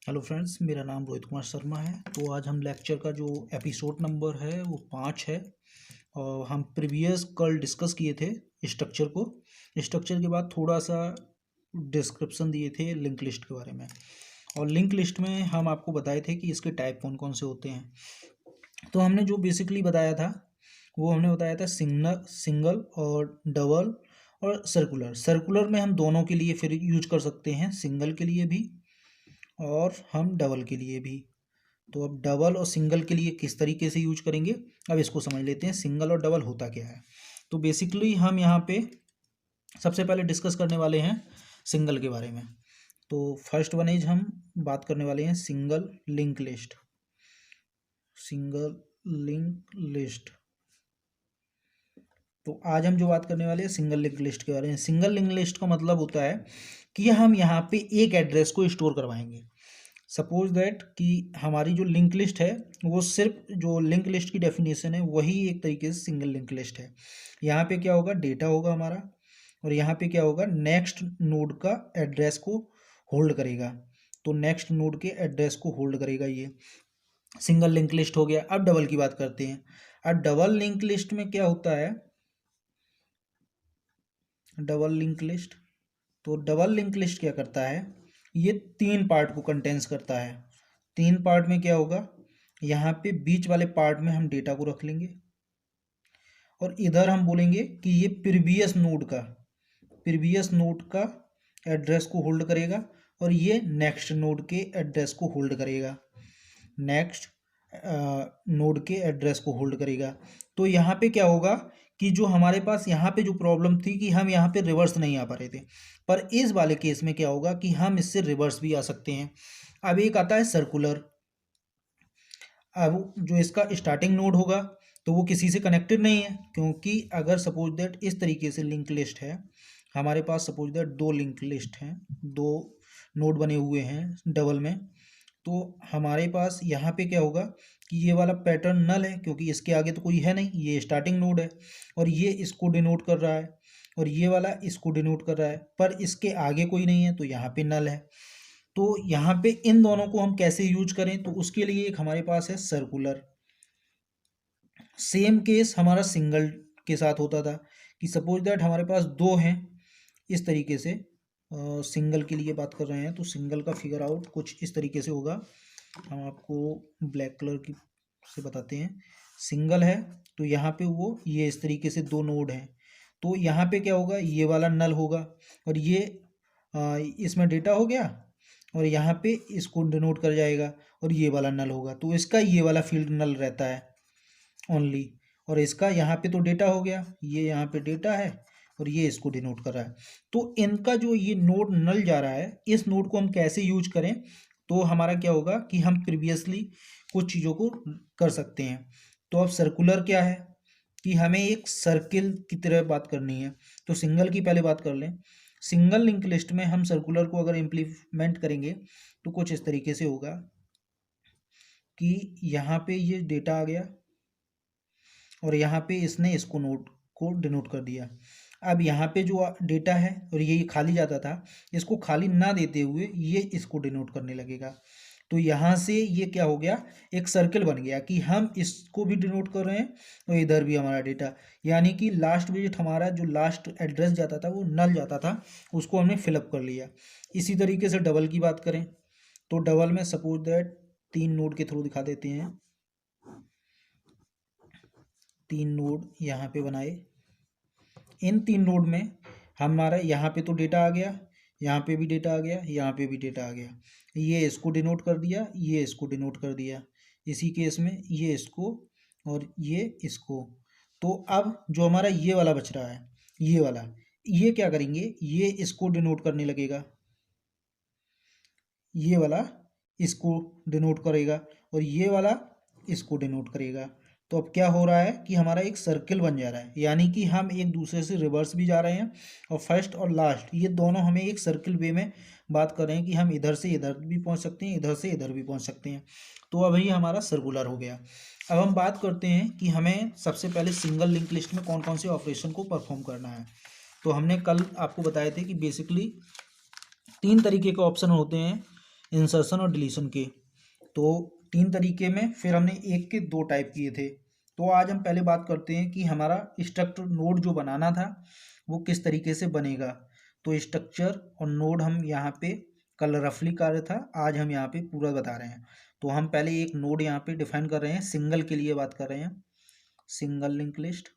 Hello friends, मेरा नाम रोहित कुमार शर्मा है। तो आज हम लेक्चर का जो एपिसोड नंबर है वो 5 है। और हम प्रीवियस कल डिस्कस किए थे स्ट्रक्चर को। स्ट्रक्चर के बाद थोड़ा सा डिस्क्रिप्शन दिए थे लिंक लिस्ट के बारे में। और लिंक लिस्ट में हम आपको बताए थे कि इसके टाइप कौन कौन से होते हैं। तो हमने जो बेसिकली बताया था वो हमने बताया था सिंगल और डबल और सर्कुलर। सर्कुलर में हम दोनों के लिए फिर यूज कर सकते हैं, सिंगल के लिए भी और हम डबल के लिए भी। तो अब डबल और सिंगल के लिए किस तरीके से यूज करेंगे, अब इसको समझ लेते हैं। सिंगल और डबल होता क्या है। तो बेसिकली हम यहाँ पे सबसे पहले डिस्कस करने वाले हैं सिंगल के बारे में। तो फर्स्ट वन इज हम बात करने वाले हैं single link list. Single link list. तो आज हम जो बात करने वाले हैं सिंगल लिंक लिस्ट के बारे में। सिंगल लिंक लिस्ट का मतलब होता है कि हम यहाँ पे एक एड्रेस को स्टोर करवाएंगे। सपोज दैट कि हमारी जो लिंक लिस्ट है वो सिर्फ जो लिंक लिस्ट की डेफिनेशन है वही एक तरीके से सिंगल लिंक लिस्ट है। यहाँ पे क्या होगा, डेटा होगा हमारा, और यहाँ पे क्या होगा, नेक्स्ट नोड का एड्रेस को होल्ड करेगा। तो नेक्स्ट नोड के एड्रेस को होल्ड करेगा, ये सिंगल लिंक लिस्ट हो गया। अब डबल की बात करते हैं। अब डबल लिंक लिस्ट में क्या होता है, डबल लिंक लिस्ट। तो डबल लिंक लिस्ट क्या करता है, ये 3 पार्ट को कंटेंस करता है। 3 पार्ट में क्या होगा, यहाँ पे बीच वाले पार्ट में हम डेटा को रख लेंगे और इधर हम बोलेंगे कि ये प्रीवियस नोड का एड्रेस को होल्ड करेगा और ये नेक्स्ट नोड के एड्रेस को होल्ड करेगा। नेक्स्ट नोड के एड्रेस को होल्ड करेगा। तो यहाँ पे क्या होगा कि जो हमारे पास यहाँ पे जो प्रॉब्लम थी कि हम यहाँ पे रिवर्स नहीं आ पा रहे थे, पर इस वाले केस में क्या होगा कि हम इससे रिवर्स भी आ सकते हैं। अब एक आता है सर्कुलर। अब जो इसका स्टार्टिंग नोड होगा तो वो किसी से कनेक्टेड नहीं है, क्योंकि अगर सपोज दैट इस तरीके से लिंक लिस्ट है हमारे पास, सपोज दैट 2 लिंक लिस्ट हैं, 2 नोड बने हुए हैं डबल में, तो हमारे पास यहाँ पे क्या होगा कि ये वाला पैटर्न नल है क्योंकि इसके आगे तो कोई है नहीं, ये स्टार्टिंग नोड है और ये इसको डिनोट कर रहा है और ये वाला इसको डिनोट कर रहा है, पर इसके आगे कोई नहीं है तो यहाँ पे नल है। तो यहाँ पे इन दोनों को हम कैसे यूज करें, तो उसके लिए एक हमारे पास है सर्कुलर। सेम केस हमारा सिंगल के साथ होता था कि सपोज दैट हमारे पास 2 हैं इस तरीके से। सिंगल के लिए बात कर रहे हैं तो सिंगल का फिगर आउट कुछ इस तरीके से होगा। हम आपको ब्लैक कलर की से बताते हैं। सिंगल है तो यहाँ पे वो ये इस तरीके से 2 नोड हैं, तो यहाँ पे क्या होगा, ये वाला नल होगा और ये इसमें डेटा हो गया और यहाँ पे इसको डिनोट कर जाएगा और ये वाला नल होगा, तो इसका ये वाला फील्ड नल रहता है ओनली। और इसका यहाँ पे तो डेटा हो गया, ये यहाँ पे डेटा है और ये इसको डिनोट कर रहा है। तो इनका जो ये नोड नल जा रहा है, इस नोड को हम कैसे यूज करें, तो हमारा क्या होगा कि हम प्रीवियसली कुछ चीज़ों को कर सकते हैं। तो अब सर्कुलर क्या है कि हमें एक सर्किल की तरह बात करनी है। तो सिंगल की पहले बात कर लें। सिंगल लिंक लिस्ट में हम सर्कुलर को अगर इम्प्लीमेंट करेंगे तो कुछ इस तरीके से होगा कि यहाँ पे ये डेटा आ गया और यहाँ पे इसने इसको नोट को डिनोट कर दिया। अब यहाँ पे जो डेटा है और ये खाली जाता था, इसको खाली ना देते हुए ये इसको डिनोट करने लगेगा। तो यहाँ से ये क्या हो गया, एक सर्कल बन गया कि हम इसको भी डिनोट कर रहे हैं और इधर भी हमारा डेटा, यानी कि लास्ट विजिट हमारा जो लास्ट एड्रेस जाता था वो नल जाता था, उसको हमने फिलअप कर लिया। इसी तरीके से डबल की बात करें तो डबल में सपोज दैट 3 नोड के थ्रू दिखा देते हैं। 3 नोड यहाँ पे बनाए। इन 3 नोड में हमारा यहाँ पे तो डेटा आ गया, यहाँ पे भी डेटा आ गया, यहाँ पे भी डेटा आ गया। ये इसको डिनोट कर दिया, ये इसको डिनोट कर दिया। इसी केस में ये इसको और ये इसको। तो अब जो हमारा ये वाला बच रहा है, ये वाला, ये क्या करेंगे, ये इसको डिनोट करने लगेगा, ये वाला इसको डिनोट करेगा और ये वाला इसको डिनोट करेगा। तो अब क्या हो रहा है कि हमारा एक सर्किल बन जा रहा है, यानी कि हम एक दूसरे से रिवर्स भी जा रहे हैं और फर्स्ट और लास्ट ये दोनों हमें एक सर्किल वे में बात कर रहे हैं कि हम इधर से इधर भी पहुंच सकते हैं, इधर से इधर भी पहुंच सकते हैं। तो अब ये हमारा सर्कुलर हो गया। अब हम बात करते हैं कि हमें सबसे पहले सिंगल लिंक लिस्ट में कौन कौन से ऑपरेशन को परफॉर्म करना है। तो हमने कल आपको बताए थे कि बेसिकली 3 तरीके के ऑप्शन होते हैं। इंसर्शन और डिलीशन के। तो 3 तरीके में फिर हमने एक के 2 टाइप किए थे। तो आज हम पहले बात करते हैं कि हमारा स्ट्रक्चर नोड जो बनाना था वो किस तरीके से बनेगा। तो स्ट्रक्चर और नोड हम यहाँ पे कल रफली कार्य था, आज हम यहाँ पे पूरा बता रहे हैं। तो हम पहले एक नोड यहाँ पे डिफाइन कर रहे हैं, सिंगल के लिए बात कर रहे हैं, सिंगल लिंक लिस्ट।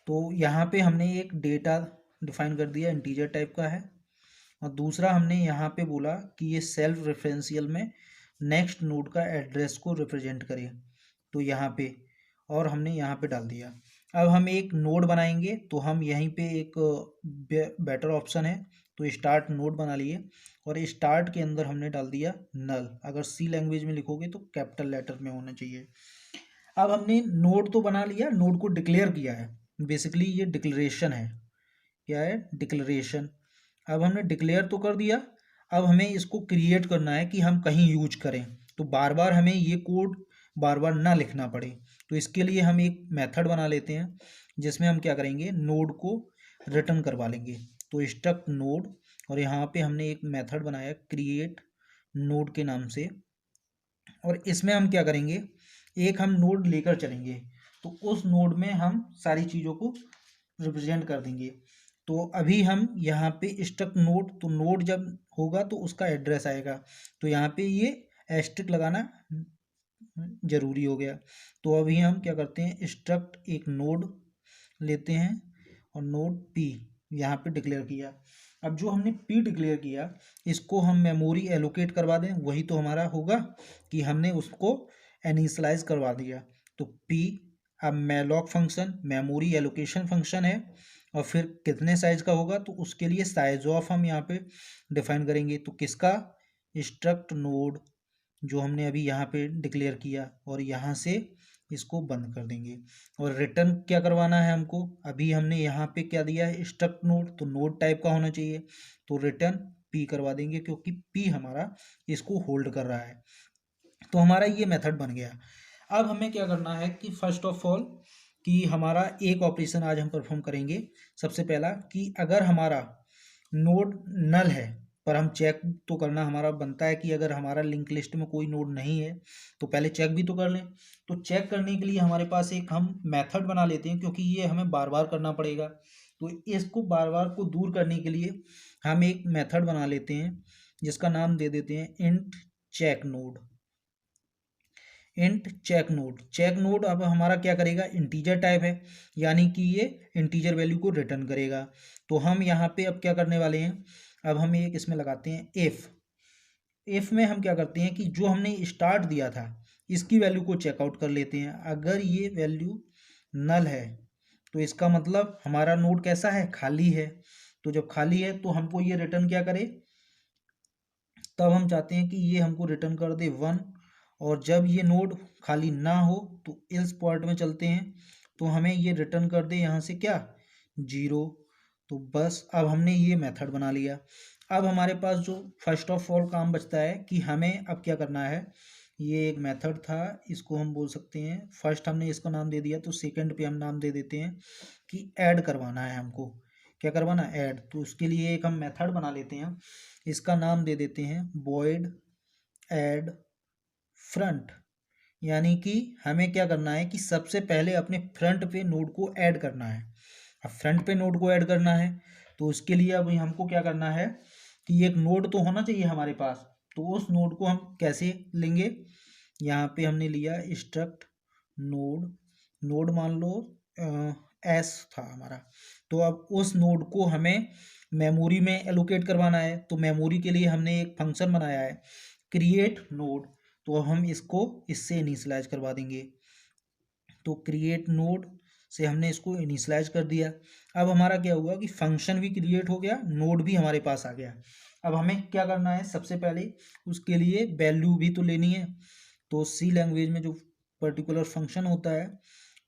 तो यहाँ पे हमने एक डेटा डिफाइन कर दिया, इंटीजर टाइप का है। और दूसरा हमने यहाँ पे बोला कि ये सेल्फ रेफरेंशियल में नेक्स्ट नोड का एड्रेस को रिप्रेजेंट करे, तो यहाँ पे, और हमने यहाँ पे डाल दिया। अब हम एक नोड बनाएंगे तो हम यहीं पे एक बेटर ऑप्शन है, तो स्टार्ट नोड बना लिए और स्टार्ट के अंदर हमने डाल दिया नल। अगर सी लैंग्वेज में लिखोगे तो कैपिटल लेटर में होना चाहिए। अब हमने नोड तो बना लिया, नोड को डिक्लेयर किया है, बेसिकली ये डिक्लेरेशन है। क्या है? डिक्लेरेशन। अब हमने डिक्लेयर तो कर दिया, अब हमें इसको क्रिएट करना है कि हम कहीं यूज करें, तो बार बार हमें ये कोड बार बार ना लिखना पड़े। तो इसके लिए हम एक मेथड बना लेते हैं जिसमें हम क्या करेंगे, नोड को रिटर्न करवा लेंगे। तो स्ट्रक्ट नोड, और यहाँ पे हमने एक मेथड बनाया क्रिएट नोड के नाम से, और इसमें हम क्या करेंगे, एक हम नोड लेकर चलेंगे, तो उस नोड में हम सारी चीज़ों को रिप्रेजेंट कर देंगे। तो अभी हम यहाँ पे स्ट्रक्ट नोड, तो नोड जब होगा तो उसका एड्रेस आएगा, तो यहाँ पे ये एस्ट्रिक लगाना जरूरी हो गया। तो अभी हम क्या करते हैं, स्ट्रक्ट एक नोड लेते हैं और नोड पी यहाँ पे डिक्लेयर किया। अब जो हमने पी डिक्लेयर किया इसको हम मेमोरी एलोकेट करवा दें, वही तो हमारा होगा कि हमने उसको इनिशियलाइज करवा दिया। तो पी, अब malloc function memory allocation function है, और फिर कितने साइज का होगा तो उसके लिए साइज ऑफ हम यहाँ पे डिफाइन करेंगे। तो किसका, स्ट्रक्ट नोड जो हमने अभी यहाँ पे डिक्लेयर किया, और यहाँ से इसको बंद कर देंगे। और रिटर्न क्या करवाना है हमको, अभी हमने यहाँ पे क्या दिया है, स्ट्रक्ट नोड, तो नोड टाइप का होना चाहिए, तो रिटर्न पी करवा देंगे क्योंकि पी हमारा इसको होल्ड कर रहा है। तो हमारा ये मेथड बन गया। अब हमें क्या करना है कि फर्स्ट ऑफ ऑल कि हमारा एक ऑपरेशन आज हम परफॉर्म करेंगे। सबसे पहला कि अगर हमारा नोड नल है, पर हम चेक तो करना हमारा बनता है कि अगर हमारा लिंक लिस्ट में कोई नोड नहीं है तो पहले चेक भी तो कर लें। तो चेक करने के लिए हमारे पास एक हम मेथड बना लेते हैं, क्योंकि ये हमें बार बार करना पड़ेगा। तो इसको बार बार को दूर करने के लिए हम एक मेथड बना लेते हैं जिसका नाम दे देते हैं int check node. Int check node, check node अब हमारा क्या करेगा, इंटीजर टाइप है, यानी कि ये इंटीजर वैल्यू को रिटर्न करेगा। तो हम यहाँ पे अब क्या करने वाले हैं, अब हम एक इसमें लगाते हैं इफ़। इफ़ में हम क्या करते हैं कि जो हमने स्टार्ट दिया था इसकी वैल्यू को चेकआउट कर लेते हैं। अगर ये वैल्यू नल है तो इसका मतलब हमारा नोड कैसा है, खाली है। तो जब खाली है तो हमको ये रिटर्न क्या करे, तब हम चाहते हैं कि ये हमको रिटर्न कर दे 1। और जब ये नोड खाली ना हो तो इस पॉइंट में चलते हैं, तो हमें ये रिटर्न कर दे यहाँ से क्या, 0। तो बस अब हमने ये मेथड बना लिया। अब हमारे पास जो फर्स्ट ऑफ ऑल काम बचता है कि हमें अब क्या करना है, ये एक मेथड था, इसको हम बोल सकते हैं, फर्स्ट हमने इसका नाम दे दिया, तो सेकंड पे हम नाम दे देते हैं कि ऐड करवाना है हमको। क्या करवाना, ऐड। तो उसके लिए एक हम मेथड बना लेते हैं, इसका नाम दे देते हैं void ऐड फ्रंट। यानी कि हमें क्या करना है कि सबसे पहले अपने फ्रंट पे नोड को ऐड करना है। अब फ्रंट पे नोड को ऐड करना है तो उसके लिए अब हमको क्या करना है कि एक नोड तो होना चाहिए हमारे पास। तो उस नोड को हम कैसे लेंगे, यहाँ पे हमने लिया स्ट्रक्ट नोड, नोड मान लो एस था हमारा। तो अब उस नोड को हमें मेमोरी में एलोकेट करवाना है, तो मेमोरी के लिए हमने एक फंक्शन बनाया है क्रिएट नोड, तो हम इसको इससे इनिशियलाइज करवा देंगे। तो क्रिएट नोड से हमने इसको इनिशियलाइज कर दिया। अब हमारा क्या हुआ कि फंक्शन भी क्रिएट हो गया, नोड भी हमारे पास आ गया। अब हमें क्या करना है, सबसे पहले उसके लिए वैल्यू भी तो लेनी है। तो सी लैंग्वेज में जो पर्टिकुलर फंक्शन होता है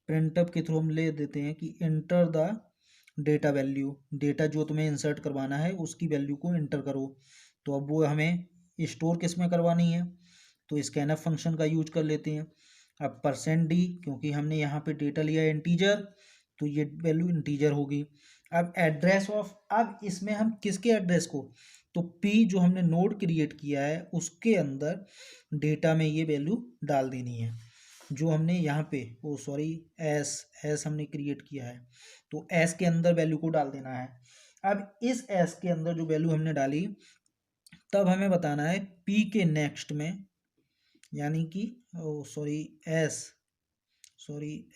प्रिंटअप के थ्रू हम ले देते हैं कि enter the data value, data जो तुम्हें इंसर्ट करवाना है उसकी वैल्यू को इंटर करो। तो अब वो हमें स्टोर किस में करवानी है, तो स्कैनफ फंक्शन का यूज कर लेते हैं। अब %d, क्योंकि हमने यहाँ पे डेटा लिया है इंटीजर, तो ये वैल्यू इंटीजर होगी। अब एड्रेस ऑफ, अब इसमें हम किसके एड्रेस को, तो पी जो हमने नोड क्रिएट किया है उसके अंदर डेटा में ये वैल्यू डाल देनी है जो हमने यहाँ पे, ओ सॉरी, एस हमने क्रिएट किया है, तो एस के अंदर वैल्यू को डाल देना है। अब इस एस के अंदर जो वैल्यू हमने डाली, तब हमें बताना है पी के नेक्स्ट में, यानी कि ओ सॉरी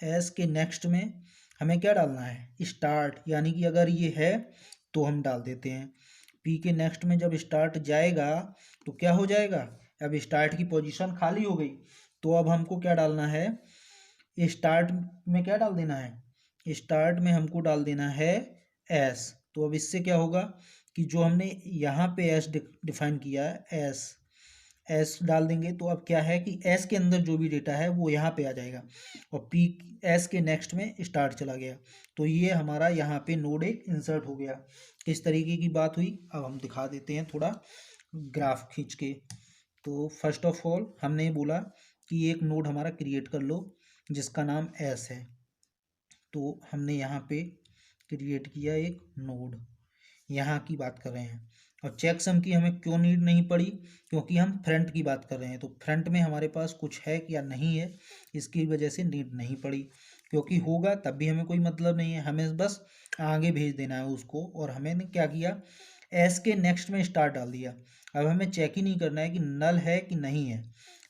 एस के नेक्स्ट में हमें क्या डालना है, स्टार्ट, यानी कि अगर ये है तो हम डाल देते हैं। पी के नेक्स्ट में जब स्टार्ट जाएगा तो क्या हो जाएगा, अब स्टार्ट की पोजीशन खाली हो गई, तो अब हमको क्या डालना है, स्टार्ट में क्या डाल देना है, स्टार्ट में हमको डाल देना है एस। तो अब इससे क्या होगा कि जो हमने यहाँ पे एस डिफाइन किया है, एस डाल देंगे, तो अब क्या है कि एस के अंदर जो भी डेटा है वो यहाँ पे आ जाएगा, और पी एस के नेक्स्ट में स्टार्ट चला गया, तो ये हमारा यहाँ पे नोड एक इंसर्ट हो गया। इस तरीके की बात हुई। अब हम दिखा देते हैं थोड़ा ग्राफ खींच के। तो फर्स्ट ऑफ ऑल हमने बोला कि एक नोड हमारा क्रिएट कर लो जिसका नाम एस है, तो हमने यहाँ पे क्रिएट किया एक नोड, यहाँ की बात कर रहे हैं। और चेकसम की हमें क्यों नीड नहीं पड़ी, क्योंकि हम फ्रंट की बात कर रहे हैं, तो फ्रंट में हमारे पास कुछ है या नहीं है, इसकी वजह से नीड नहीं पड़ी, क्योंकि होगा तब भी हमें कोई मतलब नहीं है, हमें बस आगे भेज देना है उसको। और हमने क्या किया, एस के नेक्स्ट में स्टार डाल दिया। अब हमें चेक ही नहीं करना है कि नल है कि नहीं है,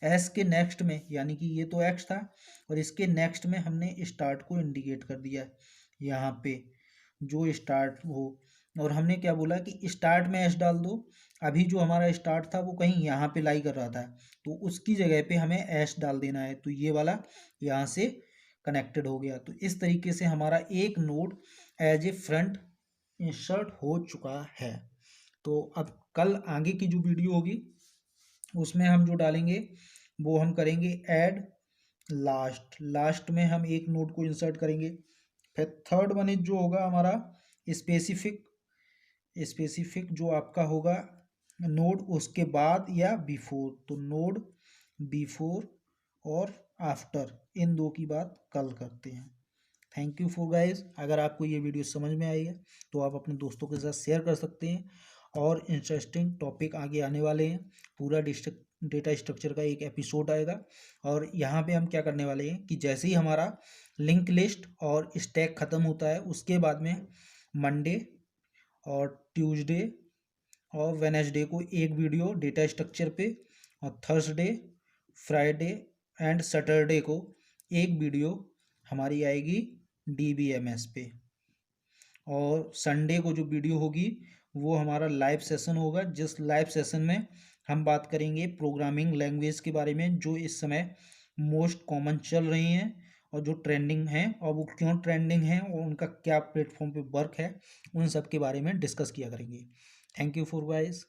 एस के नेक्स्ट में, यानी कि ये तो एक्स था और इसके नेक्स्ट में हमने स्टार्ट को इंडिकेट कर दिया यहाँ पे, जो स्टार्ट हो। और हमने क्या बोला कि स्टार्ट में एस डाल दो। अभी जो हमारा स्टार्ट था वो कहीं यहाँ पे लाई कर रहा था, तो उसकी जगह पे हमें एस डाल देना है, तो ये वाला यहाँ से कनेक्टेड हो गया। तो इस तरीके से हमारा एक node as a front insert हो चुका है। तो अब कल आगे की जो वीडियो होगी उसमें हम जो डालेंगे वो हम करेंगे ऐड लास्ट में हम एक नोड को इंसर्ट करेंगे। फिर थर्ड वन इज जो होगा हमारा स्पेसिफिक जो आपका होगा नोड उसके बाद या बिफोर, तो नोड बिफोर और आफ्टर, इन दो की बात कल करते हैं। Thank you for guys. अगर आपको ये वीडियो समझ में आई है तो आप अपने दोस्तों के साथ शेयर कर सकते हैं, और इंटरेस्टिंग टॉपिक आगे आने वाले हैं। पूरा डेटा स्ट्रक्चर का एक एपिसोड आएगा, और यहाँ पे हम क्या करने वाले हैं कि जैसे ही हमारा लिंक लिस्ट और स्टैक ख़त्म होता है उसके बाद में मंडे और ट्यूसडे और वेडनेसडे को एक वीडियो डेटा स्ट्रक्चर पे, और थर्सडे, फ्राइडे एंड सैटरडे को एक वीडियो हमारी आएगी DBMS पे। और संडे को जो वीडियो होगी वो हमारा लाइव सेशन होगा, जिस लाइव सेशन में हम बात करेंगे प्रोग्रामिंग लैंग्वेज के बारे में जो इस समय मोस्ट कॉमन चल रही हैं और जो ट्रेंडिंग हैं, और वो क्यों ट्रेंडिंग हैं और उनका क्या प्लेटफॉर्म पे वर्क है, उन सब के बारे में डिस्कस किया करेंगे। Thank you for guys.